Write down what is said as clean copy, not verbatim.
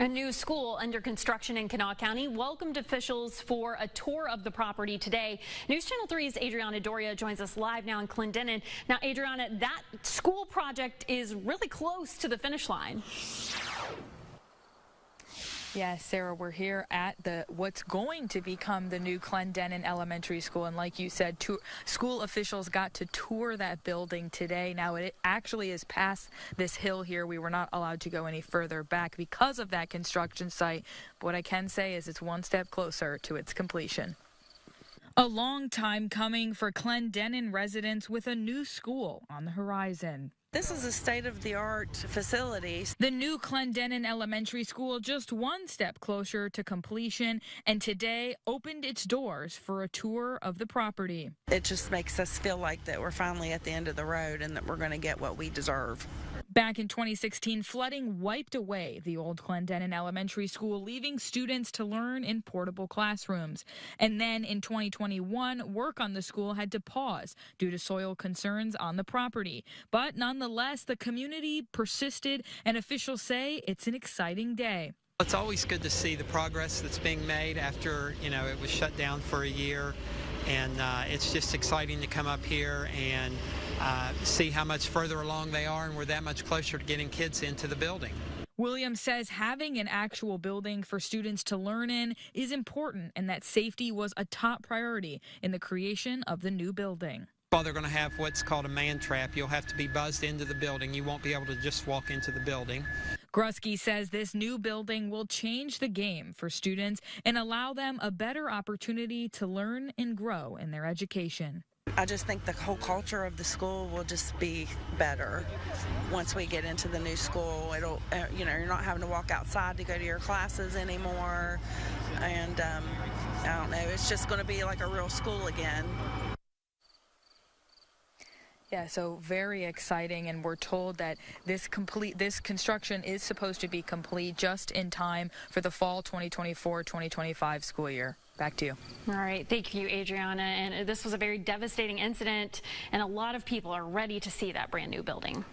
A new school under construction in Kanawha County welcomed officials for a tour of the property today. News Channel 3's Adriana Doria joins us live now in Clendenin. Now, Adriana, that school project is really close to the finish line. Yes, Sarah, we're here at what's going to become the new Clendenin Elementary School. And like you said, school officials got to tour that building today. Now, it actually is past this hill here. We were not allowed to go any further back because of that construction site. But what I can say is it's one step closer to its completion. A long time coming for Clendenin residents with a new school on the horizon. This is a state-of-the-art facility. The new Clendenin Elementary School just one step closer to completion, and today opened its doors for a tour of the property. It just makes us feel like that we're finally at the end of the road and that we're going to get what we deserve. Back in 2016, flooding wiped away the old Clendenin Elementary School, leaving students to learn in portable classrooms. And then in 2021, work on the school had to pause due to soil concerns on the property. But nonetheless, the community persisted, and officials say it's an exciting day. It's always good to see the progress that's being made after, it was shut down for a year. And it's just exciting to come up here and see how much further along they are, and we're that much closer to getting kids into the building. Williams says having an actual building for students to learn in is important, and that safety was a top priority in the creation of the new building. While they're going to have what's called a man trap, you'll have to be buzzed into the building. You won't be able to just walk into the building. Grusky says this new building will change the game for students and allow them a better opportunity to learn and grow in their education. I just think the whole culture of the school will just be better once we get into the new school. It'll, you're not having to walk outside to go to your classes anymore. And I don't know, it's just going to be like a real school again. Yeah, so very exciting, and we're told that this construction is supposed to be complete just in time for the fall 2024-2025 school year. Back to you. All right, thank you, Adriana. And this was a very devastating incident, and a lot of people are ready to see that brand new building.